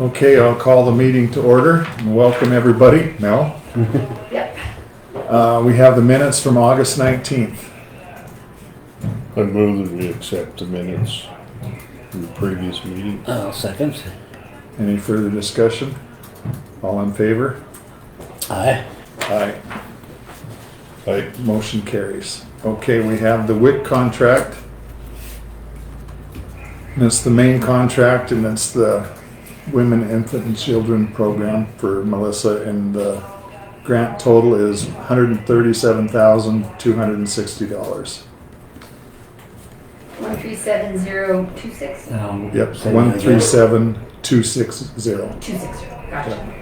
Okay, I'll call the meeting to order and welcome everybody. Mel? Yep. We have the minutes from August 19th. I move that we accept the minutes from the previous meeting. I'll second. Any further discussion? All in favor? Aye. Aye. I, Motion carries. Okay, we have the WIC contract. And it's the main contract and it's the Women, Infant and Children Program for Melissa, and the grant total is $137,260. 137026. Yep, Say that again. 137260. 260. Gotcha.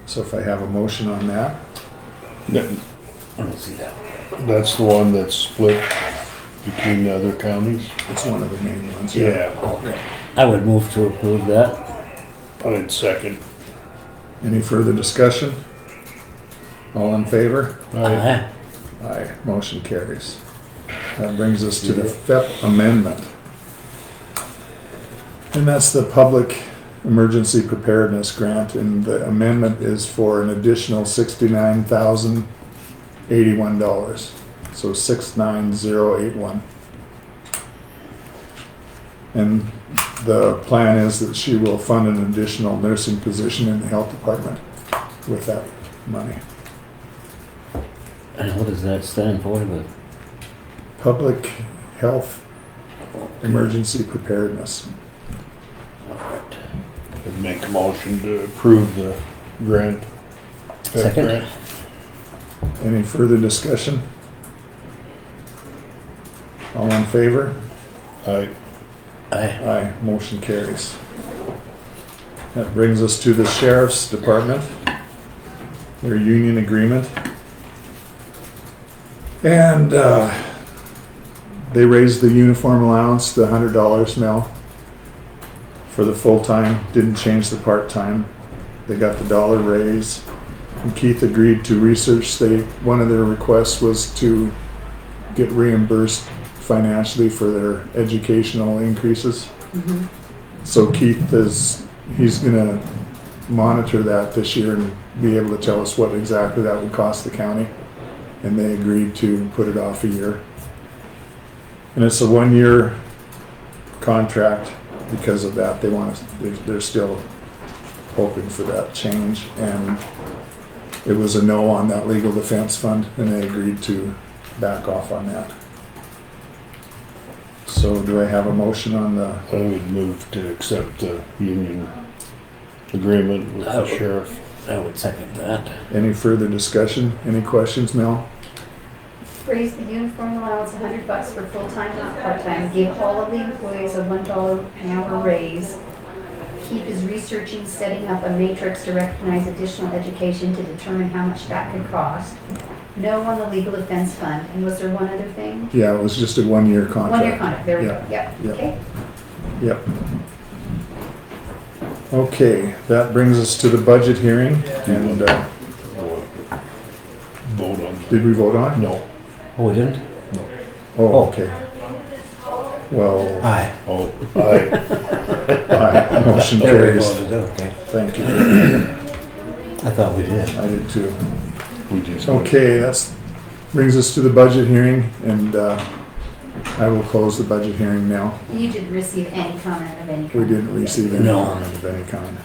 So if I have a motion on that, I don't see that. that's the one that's split between the other counties? it's one of the main ones. Okay. I would move to approve that. I'd second. Any further discussion? All in favor? Aye. Aye, motion carries. That brings us to the Sept amendment. And that's the Public Emergency Preparedness Grant, and the amendment is for an additional $69,081. So 69081. And the plan is that she will fund an additional nursing position in the health department with that money. And what does that stand for? But Public Health Emergency Preparedness. alright. I'd make a motion to approve the grant. Second. Grant. Any further discussion? All in favor? Aye. Aye. Aye, motion carries. That brings us to the Sheriff's Department, their union agreement. And they raised the uniform allowance to $100 now for the full-time, didn't change the part-time. They got the dollar raise. And Keith agreed to research. One of their requests was to get reimbursed financially for their educational increases. Mm-hmm. So Keith he's gonna monitor that this year and be able to tell us what exactly that would cost the county. And they agreed to put it off a year. And it's a 1-year contract. Because of that, they're still hoping for that change. And it was a no on that legal defense fund, and they agreed to back off on that. So do I have a motion on the, I would move to accept the union agreement with the sheriff. I would second that. any further discussion? Any questions, Mel? Raise the uniform allowance $100 for full-time, not part-time. Give all of the employees a $1 an hour raise. Keep is researching setting up a matrix to recognize additional education to determine how much that could cost. No on the legal defense fund. And was there one other thing? Yeah, it was just a 1-year contract. 1-year contract. There we Yeah. go. Yep. Yep. Okay. Yep. Okay, that brings us to the budget hearing, and Vote on. did we vote on? No. Oh, we didn't? Oh, okay. Well, Aye. Oh, aye. aye, motion carries. Okay. Thank you. I thought we did. I did too. We just. Okay, brings us to the budget hearing, and I will close the budget hearing now. You didn't receive any comment of any kind. We didn't receive any No. comment of any kind.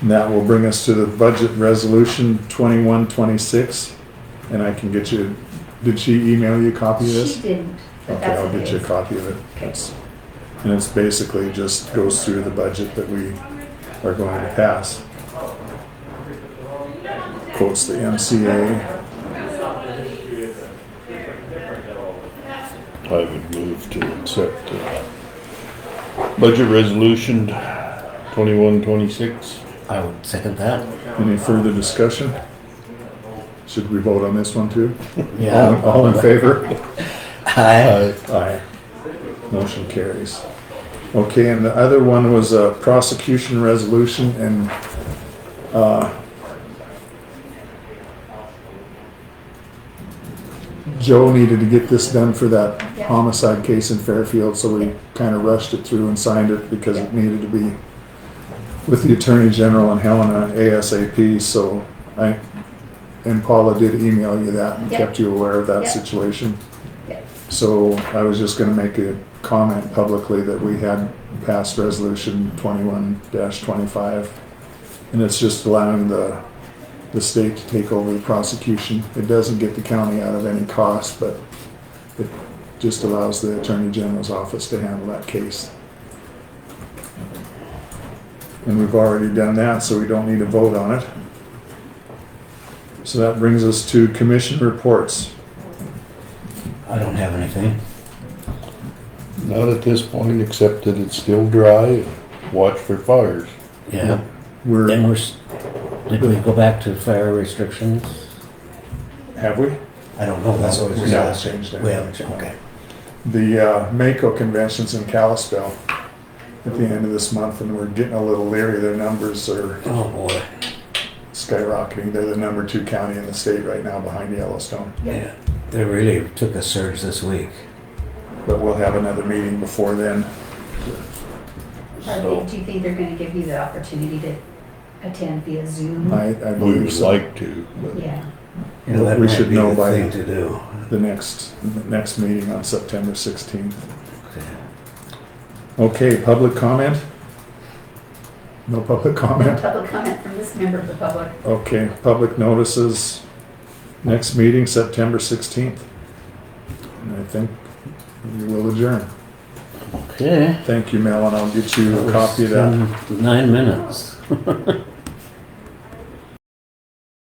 And that will bring us to the budget resolution 2126, and I can get you, did she email you a copy of this? She didn't, but Okay, that's I'll get you a copy of it. And it's basically just goes through the budget that we are going to pass. Quotes the MCA. I would move to accept the budget resolution 2126. I would second that. Any further discussion? Should we vote on this one too? Yeah. All in favor? Aye. Aye. Motion carries. Okay, and the other one was a prosecution resolution, and Joe needed to get this done for that homicide case in Fairfield, so we kind of rushed it through and signed it because it needed to be with the Attorney General and Helena ASAP, so and Paula did email you that and Yep. kept you aware of that Yep. situation. Yep. So I was just gonna make a comment publicly that we had passed resolution 21-25, and it's just allowing the state to take over the prosecution. It doesn't get the county out of any cost, but it just allows the Attorney General's office to handle that case. And we've already done that, so we don't need to vote on it. So that brings us to commission reports. I don't have anything. Not at this point, except that it's still dry. Watch for fires. Yeah. We're, Then did we go back to fire restrictions? have we? I don't know. That's what we we haven't changed We anything. haven't, okay. The Mako convention's in Kalispell at the end of this month, and we're getting a little leery. Their numbers are Oh, boy. skyrocketing. They're the number 2 county in the state right now behind Yellowstone. Yeah. They really took a surge this week. But we'll have another meeting before then. Do you think they're gonna give you the opportunity to attend via Zoom? I We believe would so. like to, but Yeah, You know, that We might should be know the by- thing to do. The next meeting on September 16th. Okay. Okay, public comment? No public no comment? public comment from this member of the public. Okay, public notices. Next meeting, September 16th. And I think we will adjourn. Okay. Thank you, Mel, and I'll get you a copy of that. 9 minutes.